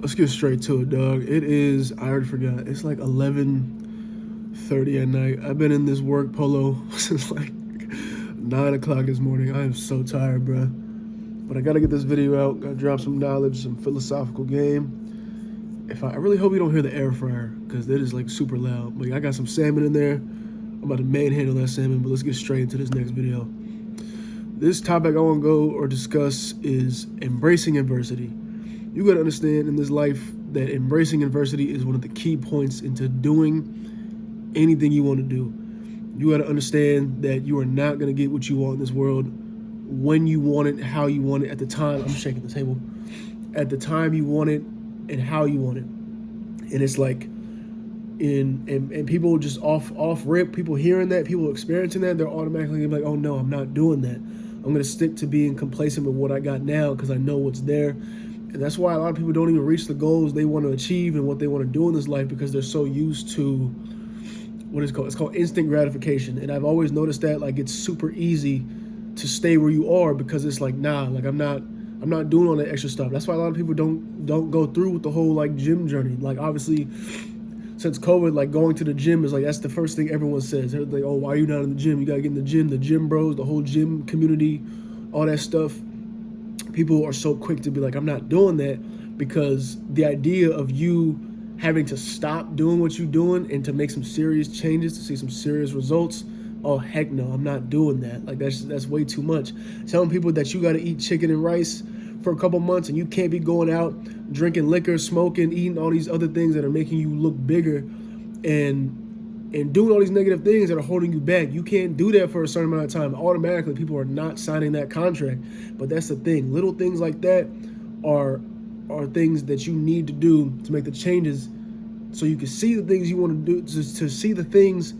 Let's get straight to it, dog. It is, I already forgot, it's like 11:30 at night. I've been in this work polo since like 9 o'clock this morning. I am so tired, bruh. But I gotta get this video out, gotta drop some knowledge, some philosophical game. I really hope you don't hear the air fryer, because it is like super loud. But I got some salmon in there. I'm about to manhandle that salmon, but let's get straight into this next video. This topic I want to go or discuss is embracing adversity. You got to understand in this life that embracing adversity is one of the key points into doing anything you want to do. You got to understand that you are not going to get what you want in this world when you want it, how you want it, at the time. I'm shaking the table. At the time you want it and how you want it. And it's like, and people just off rip, people hearing that, people experiencing that, they're automatically like, oh no, I'm not doing that. I'm going to stick to being complacent with what I got now because I know what's there. And that's why a lot of people don't even reach the goals they want to achieve and what they want to do in this life, because they're so used to what is called, it's called instant gratification. And I've always noticed that, like, it's super easy to stay where you are because it's like, nah, like I'm not doing all that extra stuff. That's why a lot of people don't go through with the whole like gym journey. Like, obviously, since COVID, like going to the gym is like, that's the first thing everyone says. They're like, oh, why are you not in the gym? You gotta get in the gym bros, the whole gym community, all that stuff. People are so quick to be like, I'm not doing that, because the idea of you having to stop doing what you're doing and to make some serious changes, to see some serious results, oh heck no, I'm not doing that. Like, that's way too much. Telling people that you gotta eat chicken and rice for a couple months and you can't be going out drinking liquor, smoking, eating all these other things that are making you look bigger and doing all these negative things that are holding you back. You can't do that for a certain amount of time. Automatically, people are not signing that contract. But that's the thing. Little things like that are things that you need to do to make the changes so you can see the things you want to do, to see the things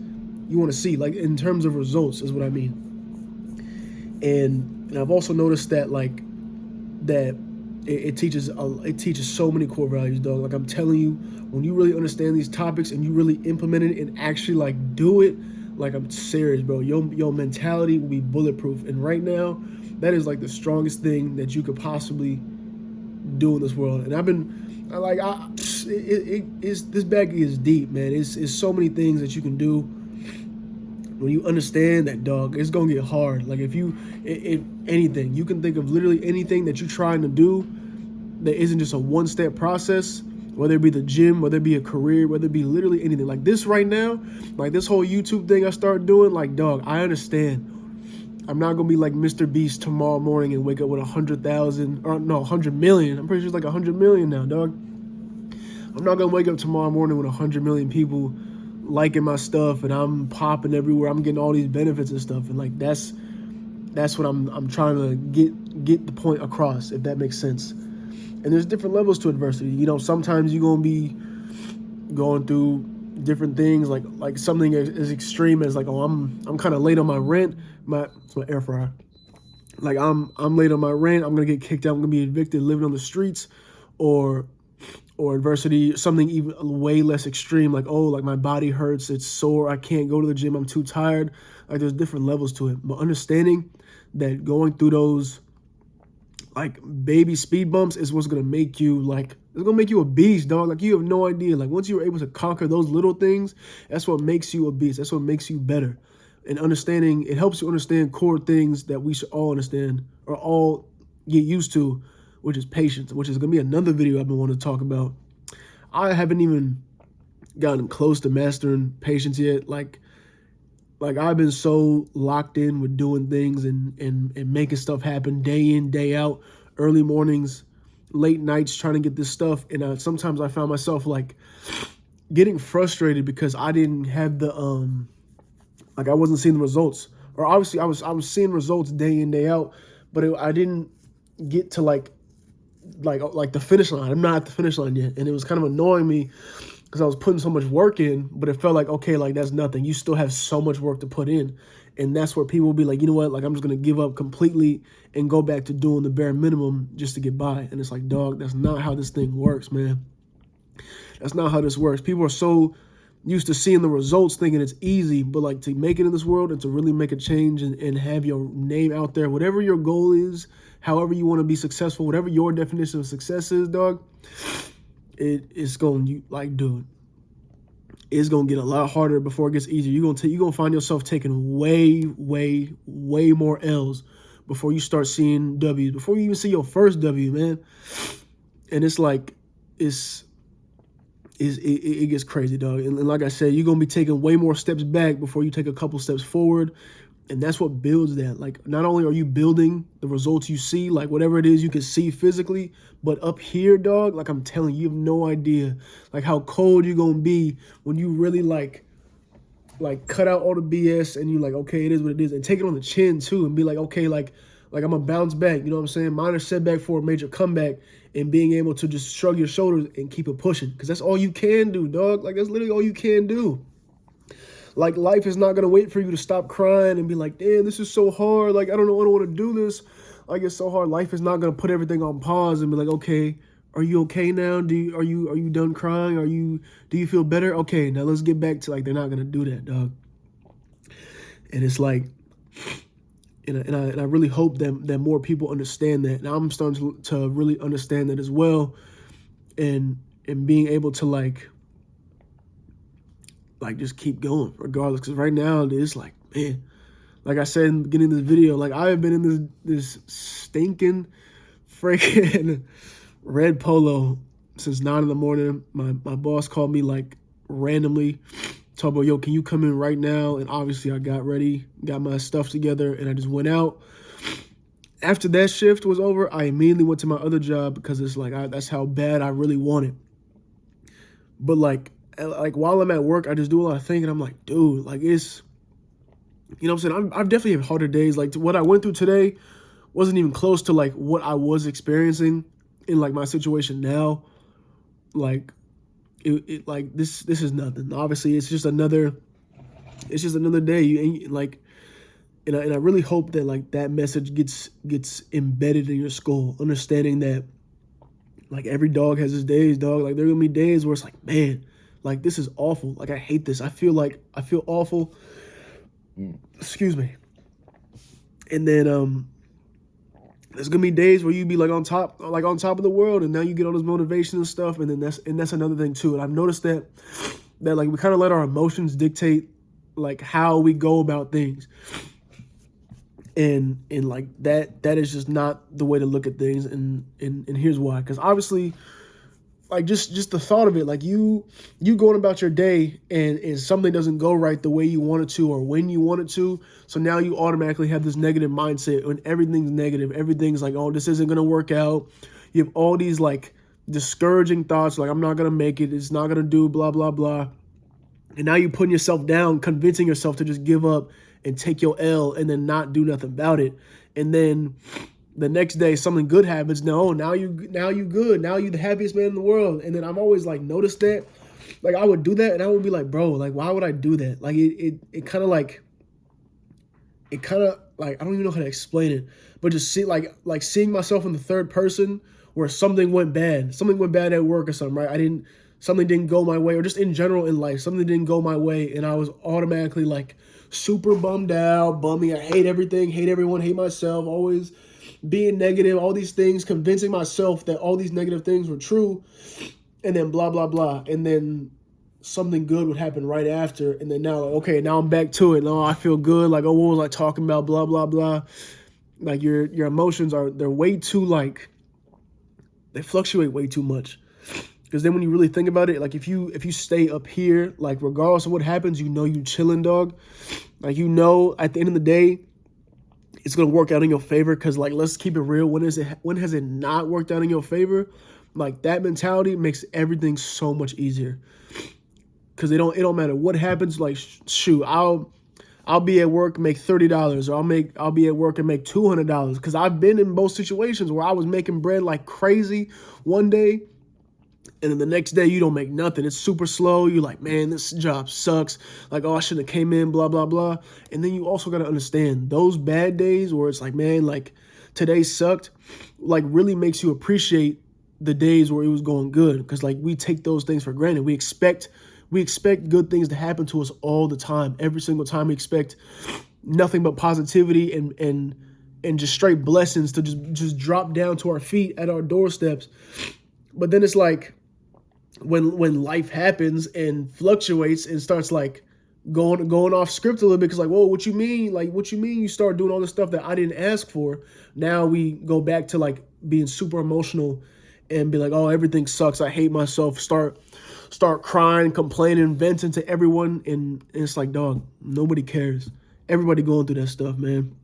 you want to see, like in terms of results is what I mean. And I've also noticed that, like, that it teaches so many core values, dog. Like, I'm telling you, when you really understand these topics and you really implement it and actually like do it, like, I'm serious, bro, your mentality will be bulletproof. And right now, that is like the strongest thing that you could possibly do in this world. And this bag is deep, man. It's so many things that you can do when you understand that, dog. It's gonna get hard. Like, if anything, you can think of literally anything that you're trying to do that isn't just a one-step process, whether it be the gym, whether it be a career, whether it be literally anything. Like this right now, like this whole YouTube thing I started doing, like, dog, I understand. I'm not gonna be like Mr. Beast tomorrow morning and wake up with 100,000, or no, 100 million. I'm pretty sure it's like 100 million now, dog. I'm not gonna wake up tomorrow morning with 100 million people liking my stuff and I'm popping everywhere. I'm getting all these benefits and stuff. And like, that's what I'm trying to get the point across, if that makes sense. And there's different levels to adversity. You know, sometimes you're gonna be going through different things, like something as extreme as like, oh, I'm kind of late on my rent. It's my air fryer. Like, I'm late on my rent. I'm gonna get kicked out. I'm gonna be evicted, living on the streets, or adversity, something even way less extreme, like, oh, like my body hurts, it's sore, I can't go to the gym, I'm too tired. Like, there's different levels to it. But understanding that going through those like baby speed bumps is what's gonna make you, like, it's gonna make you a beast, dog. Like, you have no idea. Like, once you're able to conquer those little things, that's what makes you a beast. That's what makes you better. And understanding, it helps you understand core things that we should all understand or all get used to, which is patience, which is going to be another video I've been wanting to talk about. I haven't even gotten close to mastering patience yet. Like I've been so locked in with doing things and making stuff happen day in, day out, early mornings, late nights, trying to get this stuff. And sometimes I found myself like getting frustrated because I didn't have the, like, I wasn't seeing the results. Or obviously I was seeing results day in, day out, but I didn't get to like the finish line. I'm not at the finish line yet. And it was kind of annoying me because I was putting so much work in, but it felt like, okay, like, that's nothing. You still have so much work to put in. And that's where people will be like, you know what, like, I'm just going to give up completely and go back to doing the bare minimum just to get by. And it's like, dog, that's not how this thing works, man. That's not how this works. People are so used to seeing the results thinking it's easy, but like, to make it in this world and to really make a change and have your name out there, whatever your goal is, however you want to be successful, whatever your definition of success is, dog, it's going you like, dude, it's gonna get a lot harder before it gets easier. You're gonna find yourself taking way more L's before you start seeing W's, before you even see your first W, man. And it's like it gets crazy, dog. And like I said, you're gonna be taking way more steps back before you take a couple steps forward. And that's what builds that. Like, not only are you building the results you see, like whatever it is you can see physically, but up here, dog, like I'm telling you, you have no idea like how cold you're gonna be when you really like cut out all the BS and you like, okay, it is what it is, and take it on the chin too, and be like, okay, like I'm gonna bounce back. You know what I'm saying? Minor setback for a major comeback, and being able to just shrug your shoulders and keep it pushing, because that's all you can do, dog. Like, that's literally all you can do. Like, life is not going to wait for you to stop crying and be like, damn, this is so hard. Like, I don't know, I don't want to do this. Like, it's so hard. Life is not going to put everything on pause and be like, okay, are you okay now? Are you done crying? Do you feel better? Okay, now let's get back to, like, they're not going to do that, dog. And it's like, and I really hope that more people understand that. And I'm starting to really understand that as well. And being able to, like just keep going regardless, because right now it's like, man, like I said in the beginning of this video, like I have been in this stinking freaking red polo since 9 in the morning. My boss called me like randomly, talk about, yo, can you come in right now? And obviously I got ready, got my stuff together, and I just went out. After that shift was over, I immediately went to my other job, because it's like that's how bad I really want it. But like while I'm at work, I just do a lot of thinking. I'm like, dude, like, it's, you know what I'm saying? I've definitely had harder days. Like, what I went through today wasn't even close to like what I was experiencing in like my situation now. Like, it like this is nothing. Obviously, it's just another day. You ain't like, and I really hope that like that message gets embedded in your skull, understanding that like every dog has his days, dog. Like, there are gonna be days where it's like, man, like, this is awful. Like, I hate this. I feel awful. Excuse me. And then there's gonna be days where you be like on top of the world, and now you get all this motivation and stuff. And then that's another thing too. And I've noticed that like we kind of let our emotions dictate like how we go about things. And like that is just not the way to look at things. And here's why. Because obviously, like, just the thought of it, like you going about your day and something doesn't go right the way you want it to or when you want it to. So now you automatically have this negative mindset, when everything's negative. Everything's like, oh, this isn't going to work out. You have all these like discouraging thoughts, like, I'm not going to make it. It's not going to do blah, blah, blah. And now you're putting yourself down, convincing yourself to just give up and take your L and then not do nothing about it. And then the next day something good happens. Now you good. Now you the happiest man in the world. And then I've always like noticed that. Like, I would do that and I would be like, bro, like, why would I do that? Like, it kind of like, I don't even know how to explain it, but just seeing myself in the third person where something went bad at work or something, right? Something didn't go my way, or just in general in life, something didn't go my way. And I was automatically like super bummed out, bummy. I hate everything, hate everyone, hate myself, always being negative, all these things, convincing myself that all these negative things were true, and then blah, blah, blah. And then something good would happen right after. And then now, like, okay, now I'm back to it. Now I feel good. Like, oh, what was I talking about? Blah, blah, blah. Like, your emotions they're way too, like, they fluctuate way too much. Because then when you really think about it, like, if you stay up here, like, regardless of what happens, you know you chilling, dog. Like, you know, at the end of the day, it's going to work out in your favor. Because, like, let's keep it real. When has it not worked out in your favor? Like, that mentality makes everything so much easier. Because it don't matter what happens. Like, shoot, I'll be at work and make $30, or I'll be at work and make $200. Because I've been in both situations where I was making bread like crazy one day, and then the next day you don't make nothing. It's super slow. You're like, man, this job sucks. Like, oh, I should have came in, blah, blah, blah. And then you also got to understand those bad days where it's like, man, like, today sucked, like, really makes you appreciate the days where it was going good. Because, like, we take those things for granted. We expect good things to happen to us all the time. Every single time we expect nothing but positivity and just straight blessings to just drop down to our feet at our doorsteps. But then it's like, when life happens and fluctuates and starts like going off script a little bit, because like, whoa, what you mean? Like, what you mean you start doing all this stuff that I didn't ask for? Now we go back to like being super emotional and be like, oh, everything sucks. I hate myself. Start crying, complaining, venting to everyone, and it's like, dog, nobody cares. Everybody going through that stuff, man.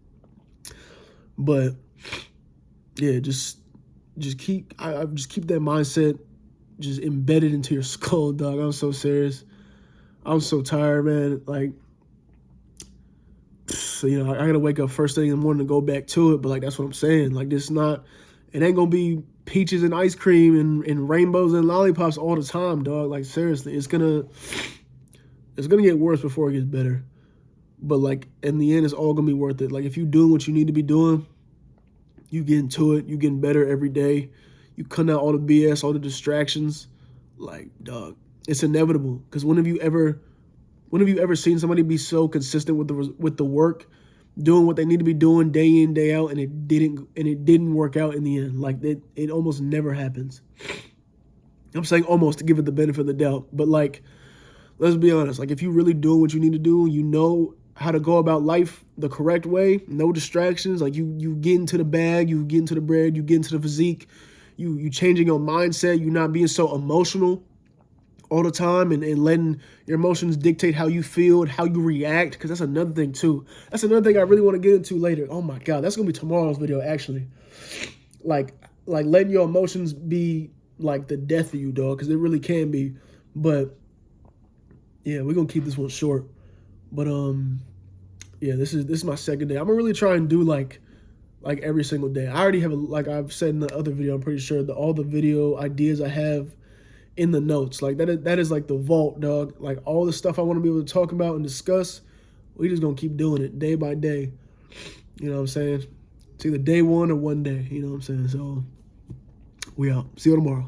But yeah, just keep I just keep that mindset just embedded into your skull, dog. I'm so serious. I'm so tired, man. Like, you know, I gotta wake up first thing in the morning to go back to it. But like, that's what I'm saying. Like, it ain't gonna be peaches and ice cream and rainbows and lollipops all the time, dog. Like, seriously, it's gonna get worse before it gets better. But like, in the end, it's all gonna be worth it. Like, if you doing what you need to be doing, you get into it. You getting better every day. You cut out all the BS, all the distractions. Like, dog, it's inevitable. Because when have you ever seen somebody be so consistent with the work, doing what they need to be doing day in, day out, and it didn't work out in the end? Like, it almost never happens. I'm saying almost to give it the benefit of the doubt, but like, let's be honest. Like, if you really doing what you need to do, you know how to go about life the correct way, no distractions. Like, you get into the bag, you get into the bread, you get into the physique, you changing your mindset, you not being so emotional all the time and letting your emotions dictate how you feel and how you react, because that's another thing too. That's another thing I really want to get into later. Oh my God, that's gonna be tomorrow's video actually. Like letting your emotions be like the death of you, dog, because it really can be. But yeah, we're gonna keep this one short. But yeah, this is my second day. I'm gonna really try and do like every single day. I already have like I've said in the other video, I'm pretty sure that all the video ideas I have in the notes, like that is like the vault, dog. Like, all the stuff I want to be able to talk about and discuss, we just gonna keep doing it day by day. You know what I'm saying? It's either day one or one day. You know what I'm saying? So we out. See you tomorrow.